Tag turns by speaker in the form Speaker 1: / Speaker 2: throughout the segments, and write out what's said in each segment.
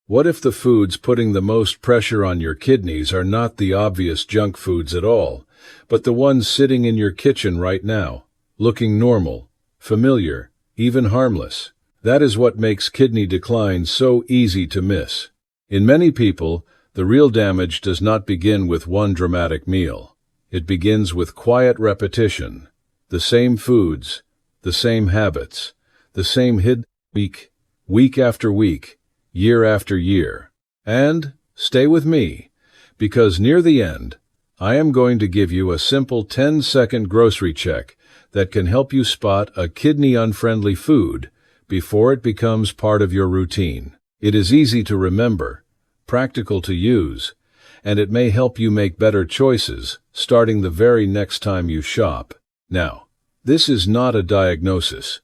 Speaker 1: What if the foods putting the most pressure on your kidneys are not the obvious junk foods at all, but the ones sitting in your kitchen right now, looking normal, familiar, even harmless? That is what makes kidney decline so easy to miss. In many people, the real damage does not begin with one dramatic meal. It begins with quiet repetition. The same foods, the same habits, the same hidden week after week, year after year. And stay with me, because near the end, I am going to give you a simple 10-second grocery check that can help you spot a kidney-unfriendly food before it becomes part of your routine. It is easy to remember, practical to use, and it may help you make better choices starting the very next time you shop. Now, this is not a diagnosis,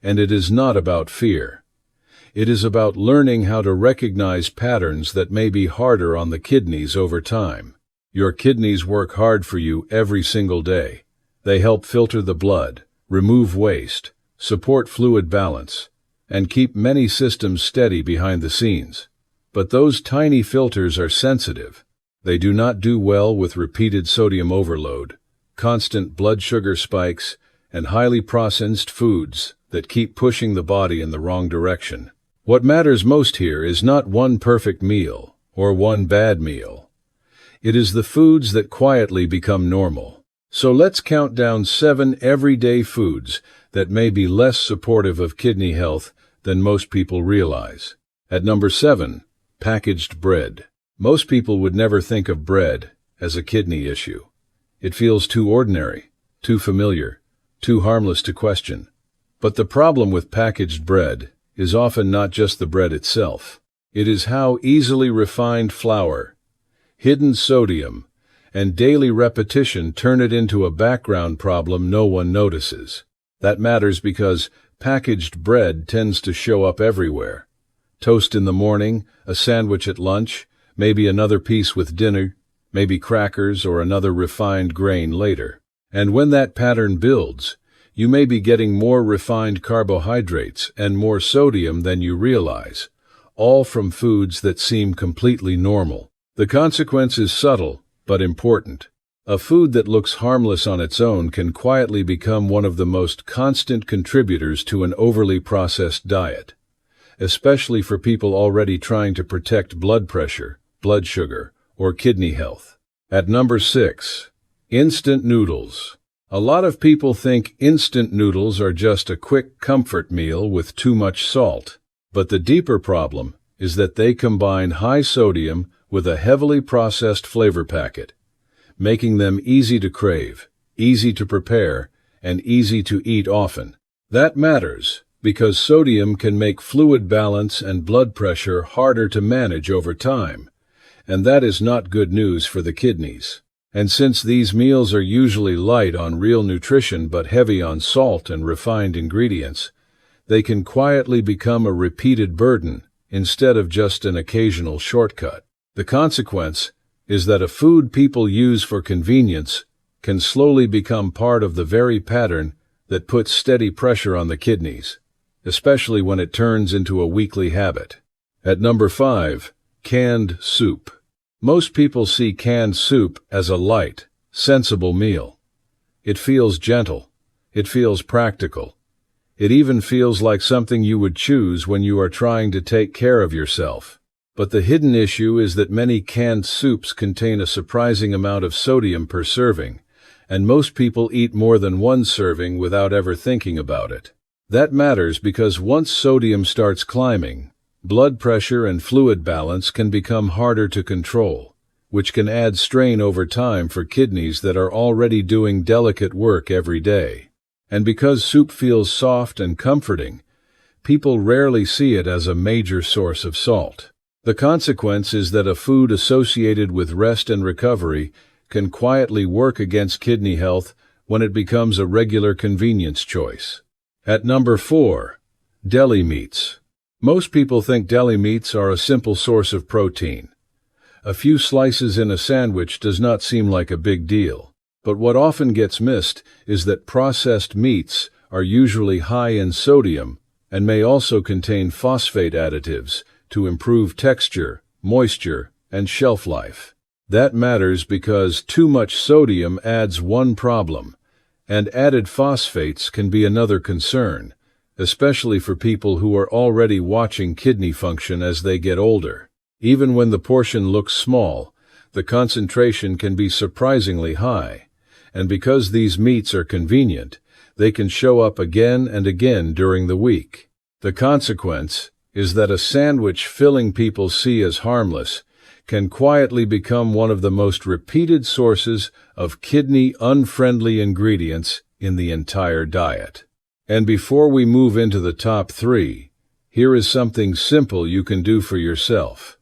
Speaker 1: and it is not about fear. It is about learning how to recognize patterns that may be harder on the kidneys over time. Your kidneys work hard for you every single day. They help filter the blood, remove waste, support fluid balance, and keep many systems steady behind the scenes. But those tiny filters are sensitive. They do not do well with repeated sodium overload, constant blood sugar spikes, and highly processed foods that keep pushing the body in the wrong direction. What matters most here is not one perfect meal or one bad meal. It is the foods that quietly become normal. So let's count down 7 everyday foods that may be less supportive of kidney health than most people realize. At number 7, packaged bread. Most people would never think of bread as a kidney issue. It feels too ordinary, too familiar, too harmless to question. But the problem with packaged bread is often not just the bread itself. It is how easily refined flour, hidden sodium, and daily repetition turn it into a background problem no one notices. That matters because packaged bread tends to show up everywhere. Toast in the morning, a sandwich at lunch, maybe another piece with dinner, maybe crackers or another refined grain later. And when that pattern builds, you may be getting more refined carbohydrates and more sodium than you realize, all from foods that seem completely normal. The consequence is subtle, but important. A food that looks harmless on its own can quietly become one of the most constant contributors to an overly processed diet, especially for people already trying to protect blood pressure, blood sugar, or kidney health. At number 6, instant noodles. A lot of people think instant noodles are just a quick comfort meal with too much salt. But the deeper problem is that they combine high sodium with a heavily processed flavor packet, making them easy to crave, easy to prepare, and easy to eat often. That matters because sodium can make fluid balance and blood pressure harder to manage over time, and that is not good news for the kidneys. And since these meals are usually light on real nutrition but heavy on salt and refined ingredients, they can quietly become a repeated burden instead of just an occasional shortcut. The consequence is that a food people use for convenience can slowly become part of the very pattern that puts steady pressure on the kidneys, especially when it turns into a weekly habit. At number 5, canned soup. Most people see canned soup as a light, sensible meal. It feels gentle. It feels practical. It even feels like something you would choose when you are trying to take care of yourself. But the hidden issue is that many canned soups contain a surprising amount of sodium per serving, and most people eat more than one serving without ever thinking about it. That matters because once sodium starts climbing, blood pressure and fluid balance can become harder to control, which can add strain over time for kidneys that are already doing delicate work every day. And because soup feels soft and comforting, people rarely see it as a major source of salt. The consequence is that a food associated with rest and recovery can quietly work against kidney health when it becomes a regular convenience choice. At number 4, deli meats. Most people think deli meats are a simple source of protein. A few slices in a sandwich does not seem like a big deal. But what often gets missed is that processed meats are usually high in sodium and may also contain phosphate additives to improve texture, moisture, and shelf life. That matters because too much sodium adds one problem, and added phosphates can be another concern, especially for people who are already watching kidney function as they get older. Even when the portion looks small, the concentration can be surprisingly high, and because these meats are convenient, they can show up again and again during the week. The consequence is that a sandwich filling people see as harmless can quietly become one of the most repeated sources of kidney-unfriendly ingredients in the entire diet. And before we move into the top 3, here is something simple you can do for yourself.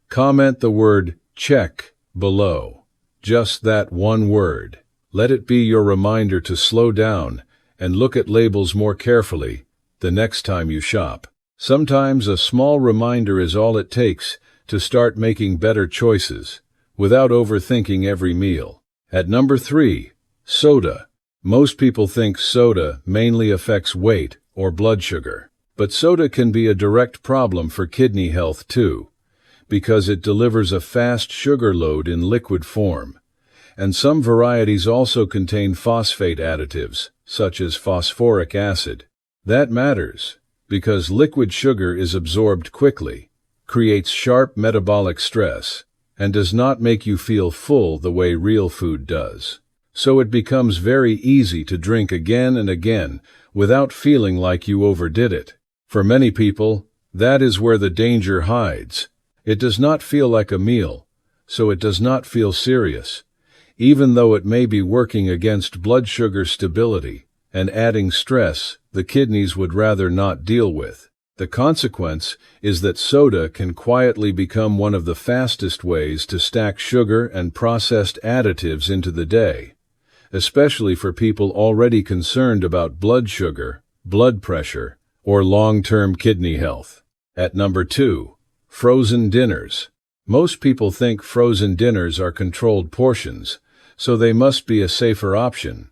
Speaker 1: Comment the word "check" below. Just that one word. Let it be your reminder to slow down and look at labels more carefully the next time you shop. Sometimes a small reminder is all it takes to start making better choices without overthinking every meal. At number 3, soda. Most people think soda mainly affects weight or blood sugar, but soda can be a direct problem for kidney health too, because it delivers a fast sugar load in liquid form. And some varieties also contain phosphate additives, such as phosphoric acid. That matters because liquid sugar is absorbed quickly, creates sharp metabolic stress, and does not make you feel full the way real food does. So it becomes very easy to drink again and again without feeling like you overdid it. For many people, that is where the danger hides. It does not feel like a meal, so it does not feel serious, even though it may be working against blood sugar stability and adding stress the kidneys would rather not deal with. The consequence is that soda can quietly become one of the fastest ways to stack sugar and processed additives into the day, especially for people already concerned about blood sugar, blood pressure, or long-term kidney health. At number 2, frozen dinners. Most people think frozen dinners are controlled portions, so they must be a safer option.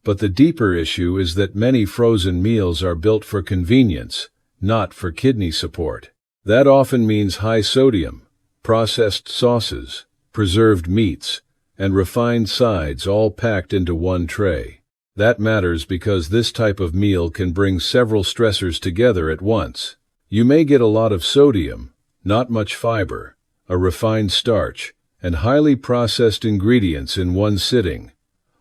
Speaker 1: But the deeper issue is that many frozen meals are built for convenience, not for kidney support. That often means high sodium, processed sauces, preserved meats, and refined sides all packed into one tray. That matters because this type of meal can bring several stressors together at once. You may get a lot of sodium, not much fiber, a refined starch, and highly processed ingredients in one sitting,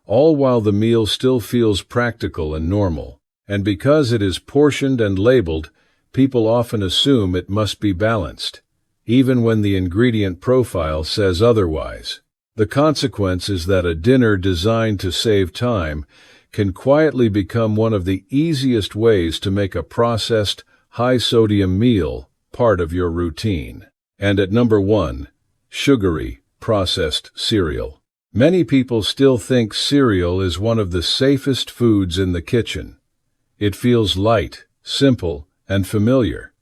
Speaker 1: all while the meal still feels practical and normal. And because it is portioned and labeled, people often assume it must be balanced, even when the ingredient profile says otherwise. The consequence is that a dinner designed to save time can quietly become one of the easiest ways to make a processed, high-sodium meal part of your routine. And at number 1, sugary, processed cereal. Many people still think cereal is one of the safest foods in the kitchen. It feels light, simple, and familiar.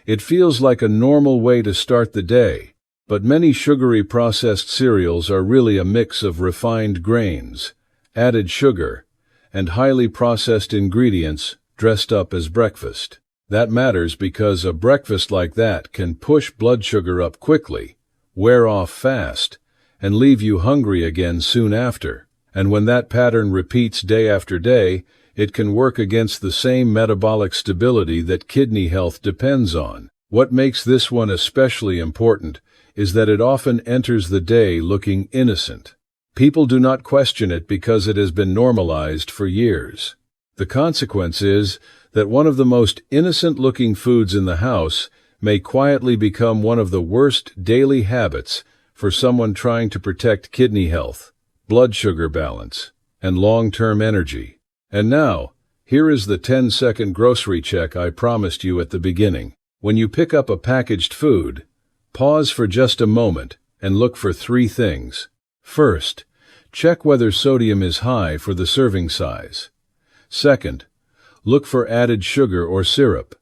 Speaker 1: It feels like a normal way to start the day, but many sugary processed cereals are really a mix of refined grains, added sugar, and highly processed ingredients dressed up as breakfast. That matters because a breakfast like that can push blood sugar up quickly, wear off fast, and leave you hungry again soon after. And when that pattern repeats day after day, it can work against the same metabolic stability that kidney health depends on. What makes this one especially important is that it often enters the day looking innocent. People do not question it because it has been normalized for years. The consequence is that one of the most innocent-looking foods in the house may quietly become one of the worst daily habits for someone trying to protect kidney health, blood sugar balance, and long-term energy. And now, here is the 10-second grocery check I promised you at the beginning. When you pick up a packaged food, pause for just a moment and look for 3 things. First, check whether sodium is high for the serving size. Second, look for added sugar or syrup.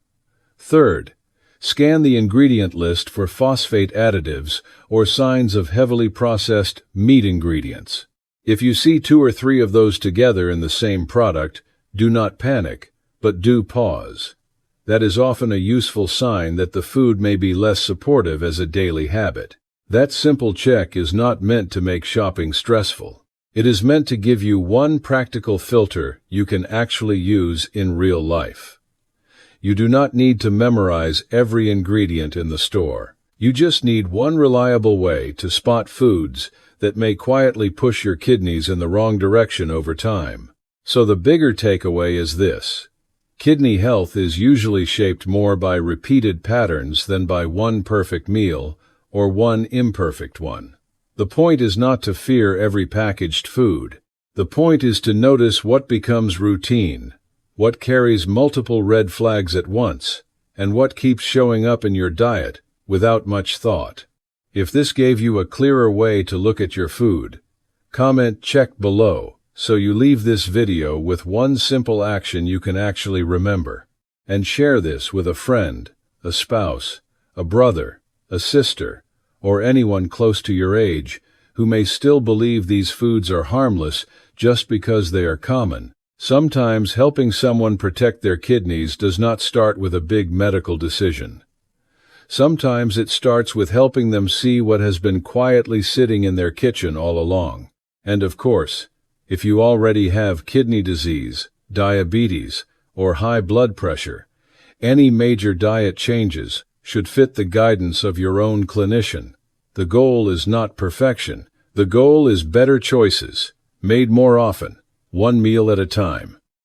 Speaker 1: Third, scan the ingredient list for phosphate additives or signs of heavily processed meat ingredients. If you see 2 or 3 of those together in the same product, do not panic, but do pause. That is often a useful sign that the food may be less supportive as a daily habit. That simple check is not meant to make shopping stressful. It is meant to give you one practical filter you can actually use in real life. You do not need to memorize every ingredient in the store. You just need one reliable way to spot foods that may quietly push your kidneys in the wrong direction over time. So the bigger takeaway is this: kidney health is usually shaped more by repeated patterns than by one perfect meal or one imperfect one. The point is not to fear every packaged food. The point is to notice what becomes routine, what carries multiple red flags at once, and what keeps showing up in your diet without much thought. If this gave you a clearer way to look at your food, comment check below so you leave this video with one simple action you can actually remember. And share this with a friend, a spouse, a brother, a sister, or anyone close to your age who may still believe these foods are harmless just because they are common. Sometimes helping someone protect their kidneys does not start with a big medical decision. Sometimes it starts with helping them see what has been quietly sitting in their kitchen all along. And of course, if you already have kidney disease, diabetes, or high blood pressure, any major diet changes should fit the guidance of your own clinician. The goal is not perfection. The goal is better choices, made more often, one meal at a time.